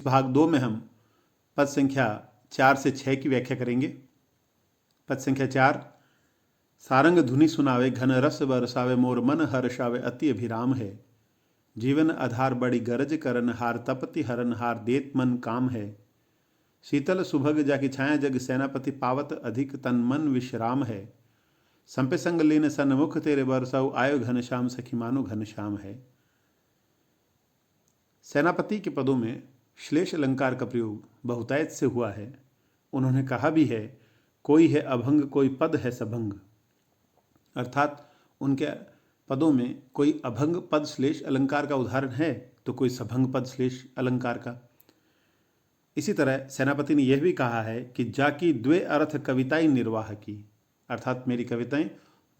भाग 2 में हम पद संख्या 4 से 6 की व्याख्या करेंगे। पद संख्या 4, सारंग धुनि सुनावे घन रस बरसावे मोर मन हर्षावे अति अभिराम है। जीवन आधार बड़ी गरज करन हार तपति हरन हार देत मन काम है। शीतल सुभग जाकी छाया जग सेनापति पावत अधिक तन मन विश्राम है। संपे संग लीन सन्मुख तेरे बरसाऊ आयो घनश्याम सखी मानो घनश्याम है। सेनापति के पदों में श्लेष अलंकार का प्रयोग बहुतायत से हुआ है। उन्होंने कहा भी है, कोई है अभंग कोई पद है सभंग, अर्थात उनके पदों में कोई अभंग पद श्लेष अलंकार का उदाहरण है तो कोई सभंग पद श्लेष अलंकार का। इसी तरह सेनापति ने यह भी कहा है कि जाकी द्वे अर्थ कविताएं निर्वाह की, अर्थात मेरी कविताएं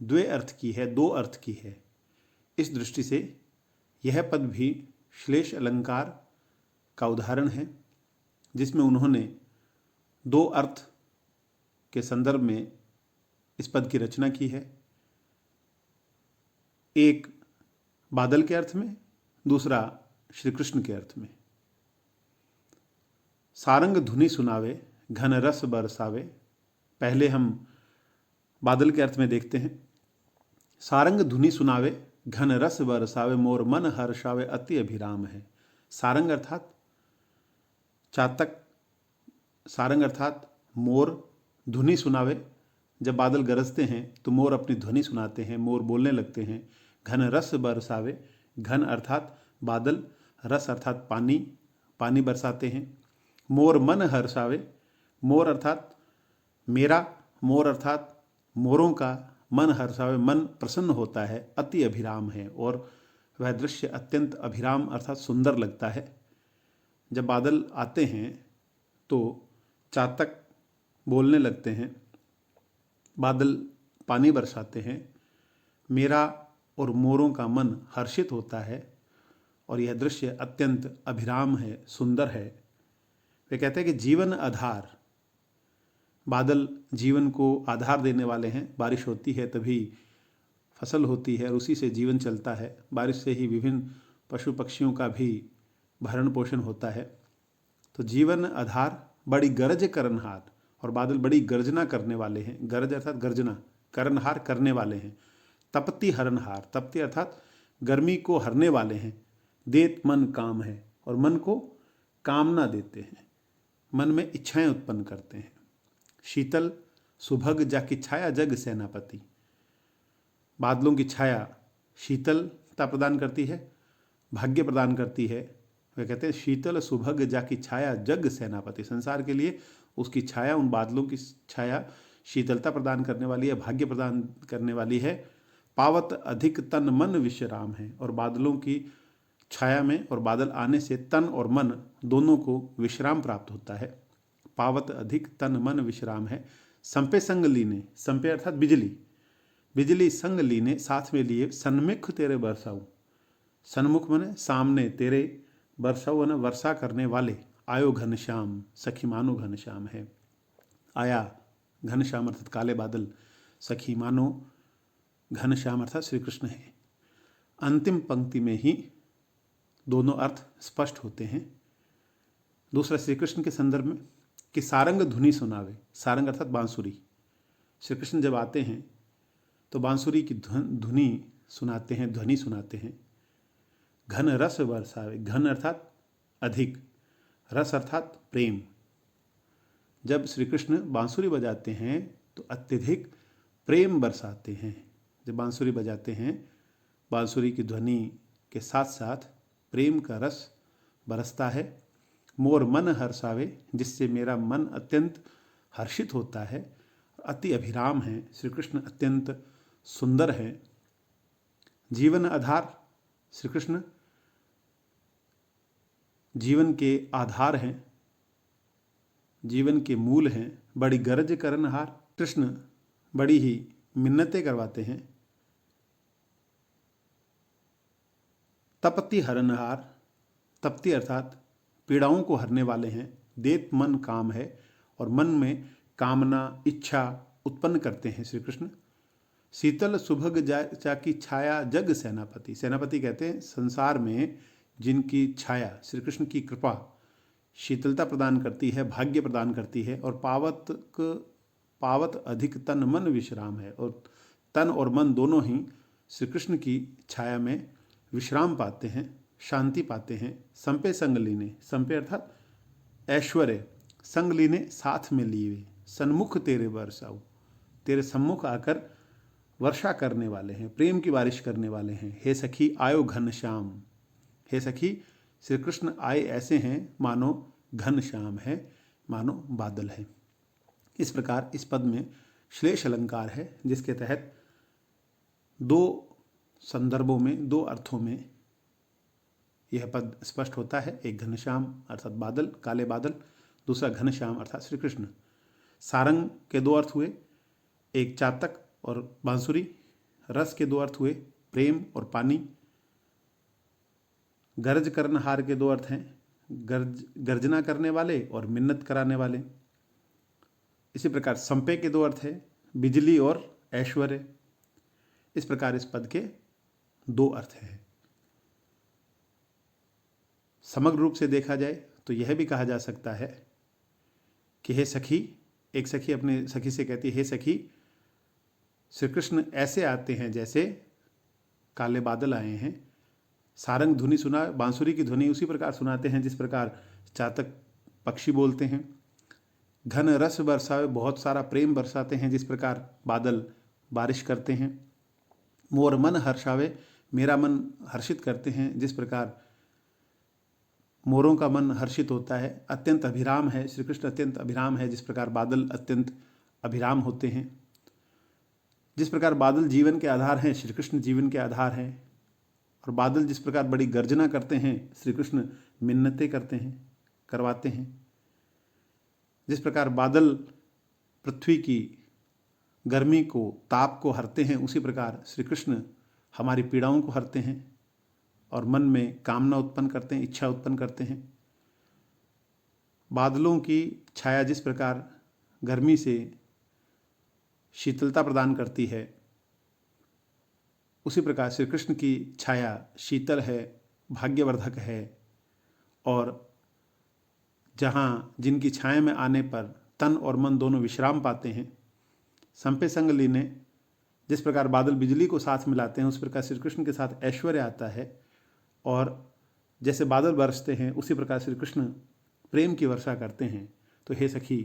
द्वे अर्थ की है, दो अर्थ की है। इस दृष्टि से यह पद भी श्लेष अलंकार का उदाहरण है, जिसमें उन्होंने दो अर्थ के संदर्भ में इस पद की रचना की है। एक बादल के अर्थ में, दूसरा श्री कृष्ण के अर्थ में। सारंग धुनि सुनावे घन रस बरसावे, पहले हम बादल के अर्थ में देखते हैं। सारंग धुनि सुनावे घन रस बरसावे मोर मन हर्षावे अति अभिराम है। सारंग अर्थात चातक, सारंग अर्थात मोर, धुनि सुनावे, जब बादल गरजते हैं तो मोर अपनी ध्वनि सुनाते हैं, मोर बोलने लगते हैं। घन रस बरसावे, घन अर्थात बादल, रस अर्थात पानी, पानी बरसाते हैं। मोर मन हर्षावे, मोर अर्थात मेरा, मोर अर्थात मोरों का, मन हर्षावे मन प्रसन्न होता है, अति अभिराम है और वह दृश्य अत्यंत अभिराम अर्थात सुंदर लगता है। जब बादल आते हैं तो चातक बोलने लगते हैं, बादल पानी बरसाते हैं, मेरा और मोरों का मन हर्षित होता है और यह दृश्य अत्यंत अभिराम है, सुंदर है। वे कहते हैं कि जीवन आधार, बादल जीवन को आधार देने वाले हैं। बारिश होती है तभी फसल होती है और उसी से जीवन चलता है। बारिश से ही विभिन्न पशु पक्षियों का भी भरण पोषण होता है। तो जीवन आधार बड़ी गरज करनहार, और बादल बड़ी गर्जना करने वाले हैं। गरज अर्थात गर्जना, करनहार करने वाले हैं। तपति हरनहार, तपति अर्थात गर्मी को हरने वाले हैं। देत मन काम है, और मन को कामना देते हैं, मन में इच्छाएं उत्पन्न करते हैं। शीतल सुभग जाकी छाया जग सेनापति, बादलों की छाया शीतलता प्रदान करती है, भाग्य प्रदान करती है। वे कहते हैं शीतल सुभग जाकी छाया जग सेनापति, संसार के लिए उसकी छाया, उन बादलों की छाया शीतलता प्रदान करने वाली है, भाग्य प्रदान करने वाली है। पावत अधिक तन मन विश्राम है, और बादलों की छाया में और बादल आने से तन और मन दोनों को विश्राम प्राप्त होता है। पावत अधिक तन मन विश्राम है। संपे संग लीने, संपे अर्थात बिजली, बिजली संग लीने साथ में लिए, सन्मुख तेरे बरसाऊ, सन्मुख मने सामने, तेरे बरसाऊ न वर्षा करने वाले, आयो घनश्याम सखी मानो घनश्याम है। आया घनश्याम अर्थात काले बादल, सखी मानो घनश्याम अर्थात श्री कृष्ण है। अंतिम पंक्ति में ही दोनों अर्थ स्पष्ट होते हैं। दूसरा श्री कृष्ण के संदर्भ में कि सारंग धुनि सुनावे, सारंग अर्थात बांसुरी। श्री कृष्ण जब आते हैं तो बांसुरी की धुनि सुनाते हैं, ध्वनि सुनाते हैं। घन रस बरसावे, घन अर्थात अधिक, रस अर्थात प्रेम। जब श्री कृष्ण बांसुरी बजाते हैं तो अत्यधिक प्रेम बरसाते हैं। जब बांसुरी बजाते हैं, बांसुरी की ध्वनि के साथ साथ प्रेम का रस बरसता है। मोर मन हर्षावे, जिससे मेरा मन अत्यंत हर्षित होता है। अति अभिराम है, श्री कृष्ण अत्यंत सुंदर है। जीवन आधार, श्री कृष्ण जीवन के आधार हैं, जीवन के मूल हैं। बड़ी गरज करनहार, कृष्ण बड़ी ही मिन्नतें करवाते हैं। तपति हरनहार, तपति अर्थात पीड़ाओं को हरने वाले हैं। देत मन काम है, और मन में कामना, इच्छा उत्पन्न करते हैं श्री कृष्ण। शीतल सुभग जाकी छाया जग सेनापति, सेनापति कहते हैं संसार में जिनकी छाया, श्री कृष्ण की कृपा शीतलता प्रदान करती है, भाग्य प्रदान करती है, और पावत अधिक तन मन विश्राम है। और तन और मन दोनों ही श्री कृष्ण की छाया में विश्राम पाते हैं, शांति पाते हैं। संपे संग लीने, संपे अर्थात ऐश्वर्य, संग लीने साथ में लिए, सन्मुख तेरे बरसाऊ, तेरे सम्मुख आकर वर्षा करने वाले हैं, प्रेम की बारिश करने वाले हैं। हे सखी आयो घन श्याम, हे सखी श्री कृष्ण आए ऐसे हैं मानो घन श्याम है, मानो बादल है। इस प्रकार इस पद में श्लेष अलंकार है, जिसके तहत दो संदर्भों में, दो अर्थों में यह पद स्पष्ट होता है। एक घनश्याम अर्थात बादल, काले बादल, दूसरा घनश्याम अर्थात श्री कृष्ण। सारंग के दो अर्थ हुए, एक चातक और बांसुरी। रस के दो अर्थ हुए, प्रेम और पानी। गर्ज करनहार के दो अर्थ हैं, गर्जना करने वाले और मिन्नत कराने वाले। इसी प्रकार संपे के दो अर्थ हैं, बिजली और ऐश्वर्य। इस प्रकार इस पद के दो अर्थ हैं। समग्र रूप से देखा जाए तो यह भी कहा जा सकता है कि हे सखी, एक सखी अपने सखी से कहती है, हे सखी श्री कृष्ण ऐसे आते हैं जैसे काले बादल आए हैं। सारंग धुनी सुना, बांसुरी की ध्वनि उसी प्रकार सुनाते हैं जिस प्रकार चातक पक्षी बोलते हैं। घन रस बरसावे, बहुत सारा प्रेम बरसाते हैं जिस प्रकार बादल बारिश करते हैं। मोर मन हर्षावे, मेरा मन हर्षित करते हैं जिस प्रकार मोरों का मन हर्षित होता है। अत्यंत अभिराम है, श्री कृष्ण अत्यंत अभिराम है जिस प्रकार बादल अत्यंत अभिराम होते हैं। जिस प्रकार बादल जीवन के आधार हैं, श्री कृष्ण जीवन के आधार हैं। और बादल जिस प्रकार बड़ी गर्जना करते हैं, श्री कृष्ण मिन्नतें करते हैं, करवाते हैं। जिस प्रकार बादल पृथ्वी की गर्मी को, ताप को हरते हैं, उसी प्रकार श्री कृष्ण हमारी पीड़ाओं को हरते हैं और मन में कामना उत्पन्न करते हैं, इच्छा उत्पन्न करते हैं। बादलों की छाया जिस प्रकार गर्मी से शीतलता प्रदान करती है, उसी प्रकार श्री कृष्ण की छाया शीतल है, भाग्यवर्धक है। और जहाँ जिनकी छाया में आने पर तन और मन दोनों विश्राम पाते हैं। संपे संग लीने, जिस प्रकार बादल बिजली को साथ मिलाते हैं, उस प्रकार श्री कृष्ण के साथ ऐश्वर्य आता है। और जैसे बादल बरसते हैं उसी प्रकार श्री कृष्ण प्रेम की वर्षा करते हैं। तो हे सखी,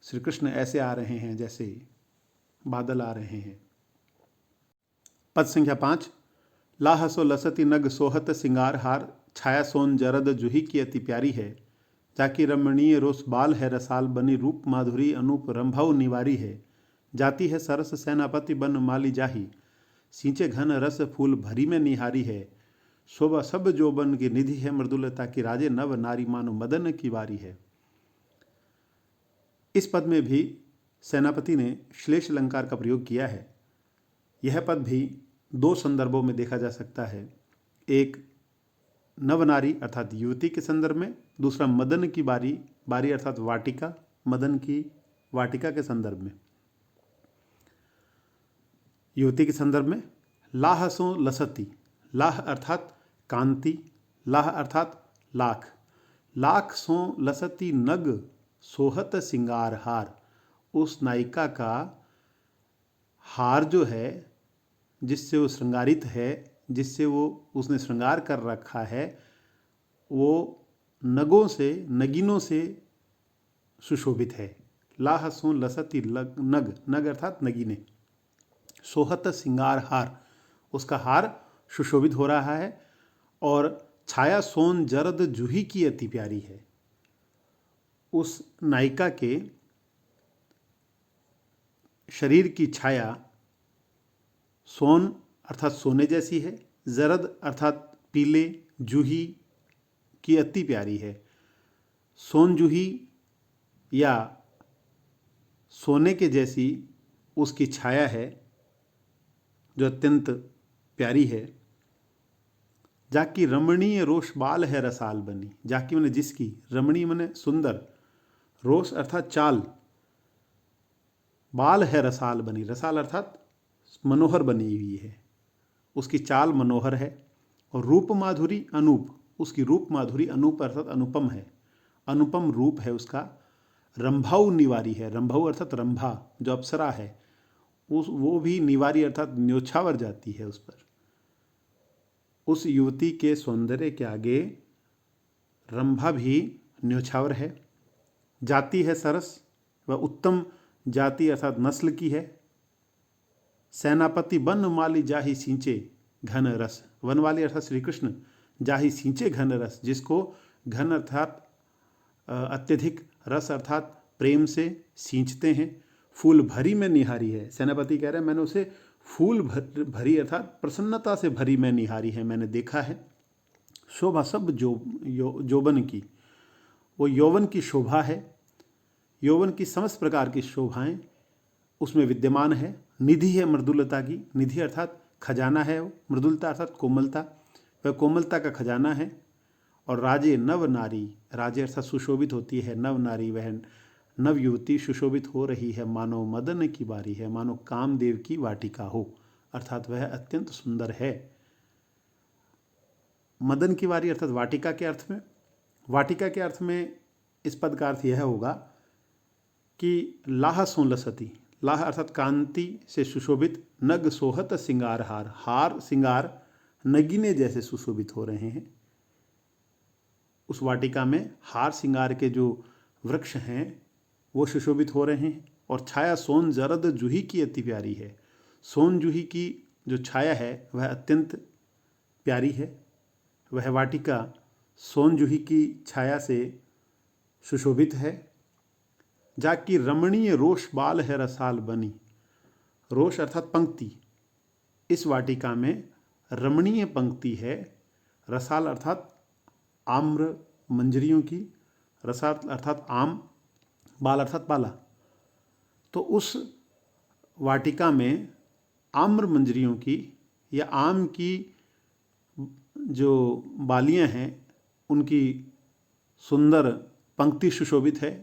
श्री कृष्ण ऐसे आ रहे हैं जैसे बादल आ रहे हैं। पद संख्या 5। लाहसो लसति नग सोहत सिंगार हार, छाया सोन जरद जूही की अति प्यारी है। जाकी रमणीय रोष बाल है रसाल, बनी रूप माधुरी अनूप रंभव निवारी है। जाती है सरस सेनापति बन माली जाही, सींचे घन रस फूल भरी में निहारी है। शोभा सब जोबन की निधि है, मृदुलता की राजे नव नारी मानो मदन की वारी है। इस पद में भी सेनापति ने श्लेष अलंकार का प्रयोग किया है। यह पद भी दो संदर्भों में देखा जा सकता है। एक नवनारी अर्थात युवती के संदर्भ में, दूसरा मदन की बारी अर्थात वाटिका, मदन की वाटिका के संदर्भ में। युवती के संदर्भ में लाहसो लसती, लाह अर्थात कांति, लाह अर्थात लाख, लाख सो लसती नग सोहत सिंगार हार। उस नायिका का हार जो है, जिससे वो श्रृंगारित है, जिससे वो उसने श्रृंगार कर रखा है, वो नगों से, नगीनों से सुशोभित है। लाहसो लसती नग, नग अर्थात नगीने। सोहत सिंगार हार, उसका हार सुशोभित हो रहा है। और छाया सोन जरद जूही की अति प्यारी है। उस नायिका के शरीर की छाया सोन अर्थात सोने जैसी है, जरद अर्थात पीले, जूही की अति प्यारी है। सोन जूही या सोने के जैसी उसकी छाया है जो अत्यंत प्यारी है। जाकी रमणीय रोष बाल है रसाल बनी, जाकी मैंने जिसकी, रमणीय मैंने सुंदर, रोष अर्थात चाल, बाल है रसाल बनी, रसाल अर्थात मनोहर बनी हुई है, उसकी चाल मनोहर है। और रूप माधुरी अनूप, उसकी रूप माधुरी अनूप अर्थात अनुपम है, अनुपम रूप है उसका। रंभाऊ निवारी है, रंभाऊ अर्थात रंभा जो अप्सरा है वो भी निवारी अर्थात न्योछावर जाती है उस पर। उस युवती के सौंदर्य के आगे रंभा भी न्योछावर है। जाति है सरस, वह उत्तम जाति अर्थात नस्ल की है। सेनापति वन माली जाहि सींचे घन रस, वनवाली अर्थात श्री कृष्ण, जाहि सींचे घन रस, जिसको घन अर्थात अत्यधिक, रस अर्थात प्रेम से सींचते हैं। फूल भरी में निहारी है, सेनापति कह रहे हैं मैंने उसे फूल भरी अर्थात प्रसन्नता से भरी में निहारी है, मैंने देखा है। शोभा सब यौवन की, वो यौवन की शोभा है, यौवन की समस्त प्रकार की शोभाएं उसमें विद्यमान है। निधि है मृदुलता की, निधि अर्थात खजाना है, मृदुलता अर्थात कोमलता, वह कोमलता का खजाना है। और राजे नव नारी, राजे अर्थात सुशोभित होती है, नव नारी वह नव युवती सुशोभित हो रही है, मानो मदन की बारी है, मानो कामदेव की वाटिका हो, अर्थात वह अत्यंत सुंदर है। मदन की वारी अर्थात वाटिका के अर्थ में, वाटिका के अर्थ में इस पद का अर्थ यह होगा कि लाह सोलसती, लाह अर्थात कांति से सुशोभित, नग सोहत सिंगार हार, हार सिंगार नगीने जैसे सुशोभित हो रहे हैं। उस वाटिका में हार सिंगार के जो वृक्ष हैं वो सुशोभित हो रहे हैं। और छाया सोन जरद जूही की अति प्यारी है, सोन जूही की जो छाया है वह अत्यंत प्यारी है। वह वाटिका सोन जूही की छाया से सुशोभित है। जाकी रमणीय रोष बाल है रसाल बनी, रोष अर्थात पंक्ति, इस वाटिका में रमणीय पंक्ति है। रसाल अर्थात आम्र मंजरियों की, रसाल अर्थात आम, बाल अर्थात बाला। तो उस वाटिका में आम्र मंजरियों की या आम की जो बालियां हैं उनकी सुंदर पंक्ति सुशोभित है।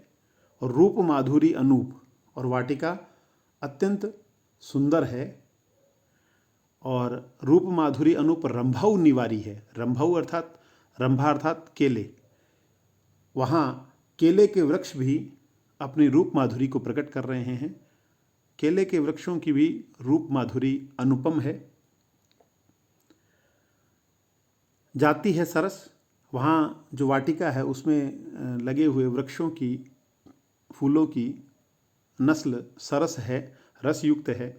और रूप माधुरी अनूप, और वाटिका अत्यंत सुंदर है। और रूप माधुरी अनूप रंभाऊ निवारी है, रंभाऊ अर्थात रंभा अर्थात केले, वहाँ केले के वृक्ष भी अपनी रूप माधुरी को प्रकट कर रहे हैं। केले के वृक्षों की भी रूप माधुरी अनुपम है। जाति है सरस, वहाँ जो वाटिका है उसमें लगे हुए वृक्षों की, फूलों की नस्ल सरस है, रसयुक्त है।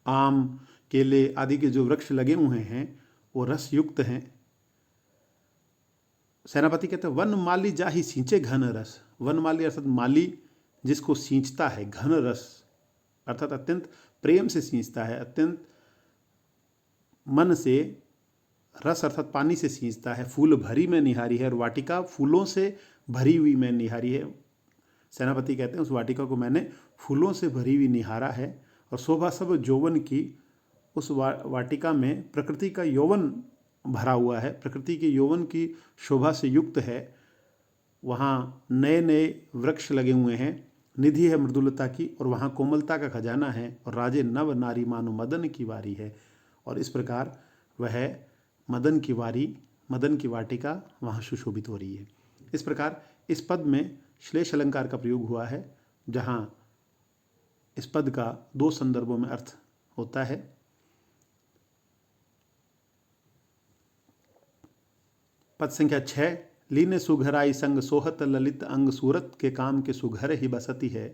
आम, केले आदि के जो वृक्ष लगे हुए हैं वो रसयुक्त हैं। सेनापति कहते हैं वन माली जाहि सींचे घन रस, वन माली अर्थात माली जिसको सींचता है, घन रस अर्थात अत्यंत प्रेम से सींचता है, अत्यंत मन से, रस अर्थात पानी से सींचता है। फूल भरी में निहारी है, और वाटिका फूलों से भरी हुई में निहारी है। सेनापति कहते हैं उस वाटिका को मैंने फूलों से भरी हुई निहारा है। और शोभा सब यौवन की, उस वाटिका में प्रकृति का यौवन भरा हुआ है, प्रकृति के यौवन की शोभा से युक्त है। वहाँ नए नए वृक्ष लगे हुए हैं, निधि है मृदुलता की, और वहाँ कोमलता का खजाना है। और राजे नव नारी मानो मदन की वारी है, और इस प्रकार वह मदन की वारी, मदन की वाटिका वहाँ सुशोभित हो रही है। इस प्रकार इस पद में श्लेष अलंकार का प्रयोग हुआ है, जहाँ इस पद का दो संदर्भों में अर्थ होता है। पद संख्या 6, लीने सुघराई संग सोहत ललित अंग, सूरत के काम के सुघर ही बसती है।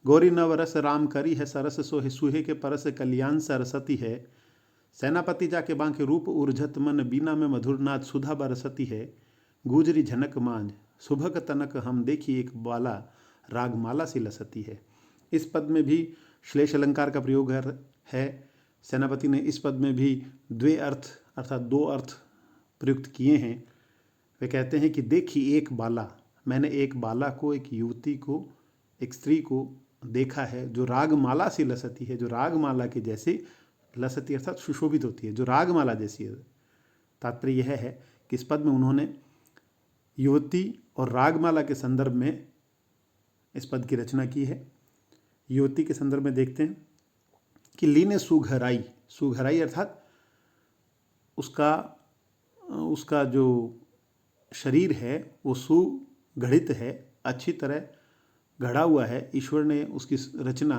गौरी नवरस राम करी है सरस, सोहे सुहे के परस कल्याण सरसती है। सेनापति जाके बांके रूप उर्झत मन, बीना में मधुर नाद सुधा बरसती है। गुजरी झनक मांझ सुभग तनक, हम देखी एक बाला रागमाला सी लसती है। इस पद में भी श्लेष अलंकार का प्रयोग है। सेनापति ने इस पद में भी द्वे अर्थ अर्थात दो अर्थ प्रयुक्त किए हैं। वे कहते हैं कि देखी एक बाला, मैंने एक बाला को, एक युवती को, एक स्त्री को देखा है जो रागमाला सी लसती है, जो रागमाला के जैसे लसती अर्थात सुशोभित होती है, जो रागमाला जैसी है। तात्पर्य यह है कि इस पद में उन्होंने युवती और रागमाला के संदर्भ में इस पद की रचना की है। युवती के संदर्भ में देखते हैं कि लीने सुघराई, सुघराई अर्थात उसका उसका जो शरीर है वो सुगढ़ित है, अच्छी तरह गढ़ा हुआ है। ईश्वर ने उसकी रचना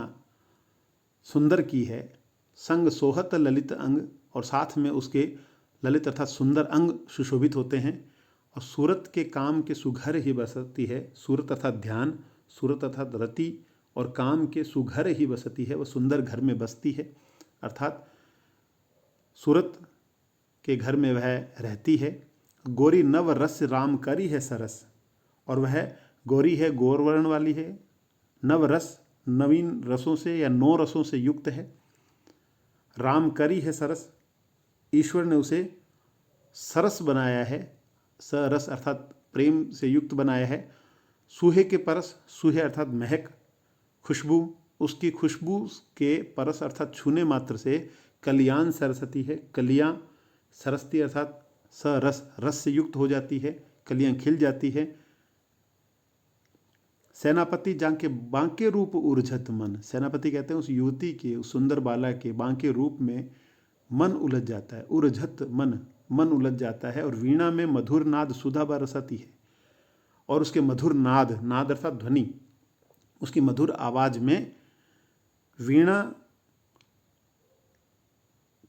सुंदर की है। संग सोहत ललित अंग, और साथ में उसके ललित अर्थात सुंदर अंग सुशोभित होते हैं। और सूरत के काम के सुघर ही बसती है। सूरत अर्थात ध्यान, सूरत अर्थात रति, और काम के सुघर ही बसती है, वह सुंदर घर में बसती है। अर्थात सूरत के घर में वह रहती है। गोरी नव रस राम करी है सरस, और वह गोरी है, गौरवर्ण वाली है। नव रस, नवीन रसों से या 9 रसों से युक्त है। राम करी है सरस, ईश्वर ने उसे सरस बनाया है। सरस अर्थात प्रेम से युक्त बनाया है। सूहे के परस, सूहे अर्थात महक, खुशबू, उसकी खुशबू के परस अर्थात छूने मात्र से कल्याण सरस्वती है। कलियाँ सरस्ती अर्थात सरस, रस से युक्त हो जाती है, कलियाँ खिल जाती है। सेनापति जाके बांके रूप उर्झत मन, सेनापति कहते हैं उस युवती के, उस सुंदर बाला के बांके रूप में मन उलझ जाता है। उर्झत मन, मन उलझ जाता है। और वीणा में मधुर नाद सुधा बरसती है, और उसके मधुर नाद, नाद अर्थात ध्वनि, उसकी मधुर आवाज में वीणा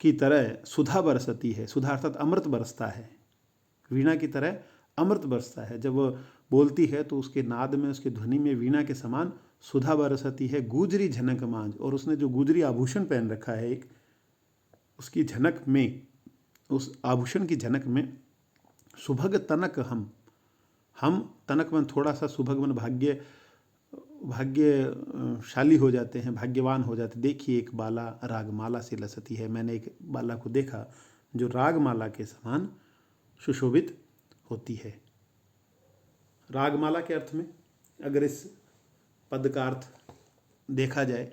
की तरह सुधा बरसती है। सुधा अर्थात अमृत बरसता है। वीणा की तरह अमृत बरसता है। जब वह बोलती है तो उसके नाद में, उसके ध्वनि में वीणा के समान सुधा बरसती है। गुजरी झनक मांझ, और उसने जो गुजरी आभूषण पहन रखा है एक, उसकी झनक में, उस आभूषण की झनक में सुभग तनक हम तनक मन थोड़ा सा, सुभग मन भाग्यशाली हो जाते हैं, भाग्यवान हो जाते। देखिए एक बाला रागमाला से लसती है। मैंने एक बाला को देखा जो रागमाला के समान सुशोभित होती है। रागमाला के अर्थ में अगर इस पद का अर्थ देखा जाए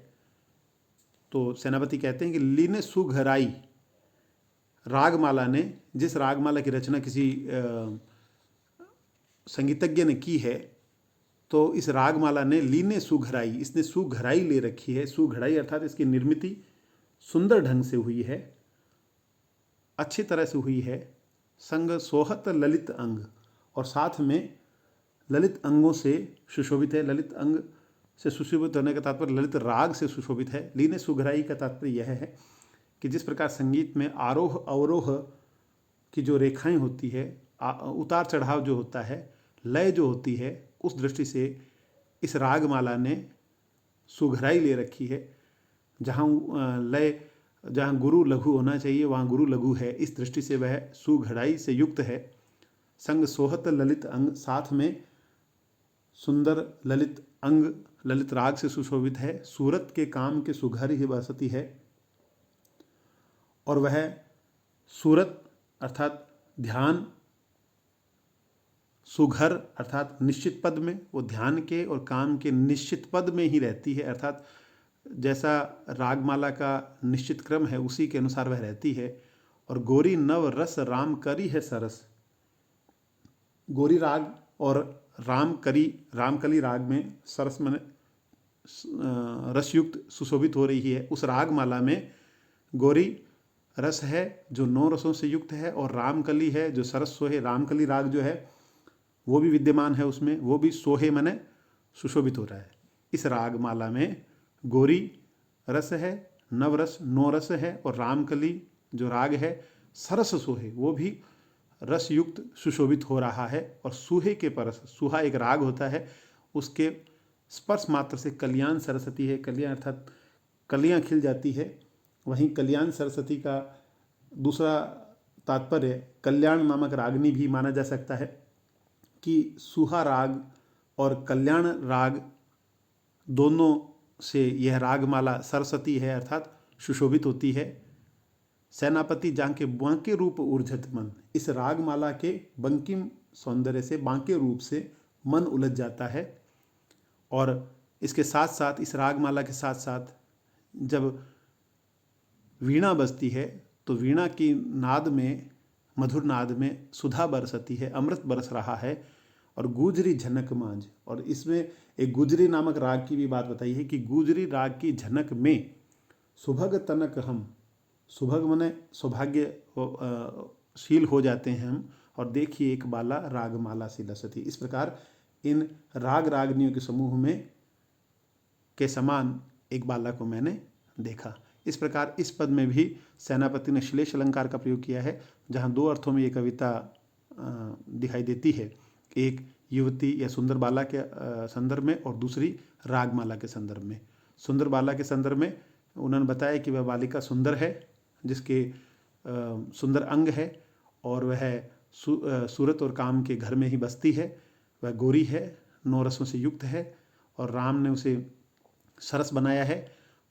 तो सेनापति कहते हैं कि लीने सुघराई, रागमाला ने, जिस रागमाला की रचना किसी संगीतज्ञ ने की है, तो इस रागमाला ने लीने सुघराई, इसने सुघराई ले रखी है। सुघराई अर्थात इसकी निर्मिति सुंदर ढंग से हुई है, अच्छी तरह से हुई है। संग सोहत ललित अंग, और साथ में ललित अंगों से सुशोभित है। ललित अंग से सुशोभित होने का तात्पर्य ललित राग से सुशोभित है। लीने सुघराई का तात्पर्य यह है कि जिस प्रकार संगीत में आरोह अवरोह की जो रेखाएं होती है, उतार चढ़ाव जो होता है, लय जो होती है, उस दृष्टि से इस रागमाला ने सुघराई ले रखी है। जहाँ लय, जहाँ गुरु लघु होना चाहिए वहाँ गुरु लघु है। इस दृष्टि से वह सुघराई से युक्त है। संग सोहत ललित अंग, साथ में सुंदर ललित अंग, ललित राग से सुशोभित है। सूरत के काम के सुघर ही बसती है, और वह सूरत अर्थात ध्यान, सुघर अर्थात निश्चित पद में, वो ध्यान के और काम के निश्चित पद में ही रहती है। अर्थात जैसा रागमाला का निश्चित क्रम है उसी के अनुसार वह रहती है। और गोरी नव रस राम करी है सरस, गोरी राग और रामकली राग में सरस मन रसयुक्त सुशोभित हो रही है। उस रागमाला में गोरी रस है जो 9 रसों से युक्त है, और रामकली है जो सरस सोहे। रामकली राग जो है वो भी विद्यमान है उसमें, वो भी सोहे मने सुशोभित हो रहा है। इस रागमाला में गोरी रस है, नवरस 9 रस है, और रामकली जो राग है सरस सोहे, वो भी रस युक्त सुशोभित हो रहा है। और सूहे के परस, सुहा एक राग होता है, उसके स्पर्श मात्र से कल्याण सरस्वती है। कल्याण अर्थात कलियाँ खिल जाती है। वहीं कल्याण सरस्वती का दूसरा तात्पर्य कल्याण नामक रागनी भी माना जा सकता है कि सुहा राग और कल्याण राग दोनों से यह रागमाला सरस्वती है अर्थात सुशोभित होती है। सेनापति जाके बांके रूप ऊर्झत मन, इस रागमाला के बंकिम सौंदर्य से, बांके रूप से मन उलझ जाता है। और इसके साथ साथ, इस रागमाला के साथ साथ जब वीणा बजती है तो वीणा की नाद में, मधुर नाद में सुधा बरसती है, अमृत बरस रहा है। और गुजरी झनक मांझ, और इसमें एक गुजरी नामक राग की भी बात बताई है कि गुजरी राग की झनक में सुभग तनक हम, सुभग मने सौभाग्य शील हो जाते हैं हम। और देखिए एक बाला रागमाला सी लसती। इस प्रकार इन राग रागनियों के समूह में के समान एक बाला को मैंने देखा। इस प्रकार इस पद में भी सेनापति ने श्लेष अलंकार का प्रयोग किया है, जहाँ दो अर्थों में ये कविता दिखाई देती है। एक युवती या सुंदर बाला के संदर्भ में और दूसरी रागमाला के संदर्भ में। सुंदर बाला के संदर्भ में उन्होंने बताया कि वह बालिका सुंदर है, जिसके सुंदर अंग है और वह सूरत और काम के घर में ही बसती है। वह गोरी है, 9 रसों से युक्त है और राम ने उसे सरस बनाया है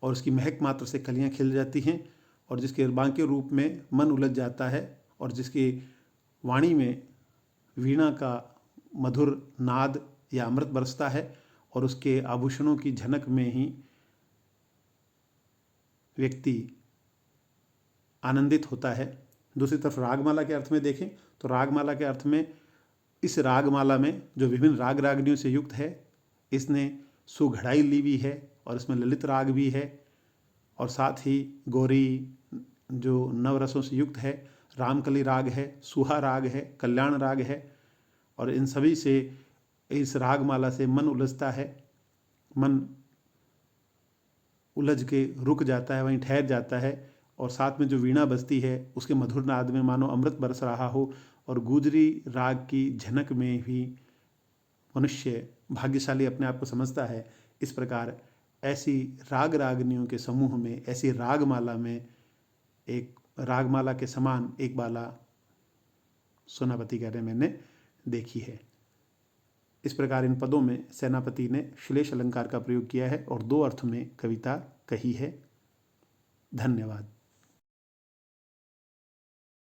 और उसकी महक मात्र से कलियां खिल जाती हैं और जिसके बांके रूप में मन उलझ जाता है और जिसकी वाणी में वीणा का मधुर नाद या अमृत बरसता है और उसके आभूषणों की झनक में ही व्यक्ति आनंदित होता है। दूसरी तरफ रागमाला के अर्थ में देखें तो रागमाला के अर्थ में इस रागमाला में जो विभिन्न राग रागनियों से युक्त है, इसने सुघड़ाई ली भी है और इसमें ललित राग भी है और साथ ही गौरी जो नवरसों से युक्त है, रामकली राग है, सुहा राग है, कल्याण राग है और इन सभी से इस रागमाला से मन उलझता है। मन उलझ के रुक जाता है, वहीं ठहर जाता है और साथ में जो वीणा बजती है उसके मधुर नाद में मानो अमृत बरस रहा हो और गुजरी राग की झनक में भी मनुष्य भाग्यशाली अपने आप को समझता है। इस प्रकार ऐसी राग रागनियों के समूह में, ऐसी रागमाला में एक रागमाला के समान एक बाला सेनापति कह रहे मैंने देखी है। इस प्रकार इन पदों में सेनापति ने श्लेष अलंकार का प्रयोग किया है और दो अर्थ में कविता कही है। धन्यवाद।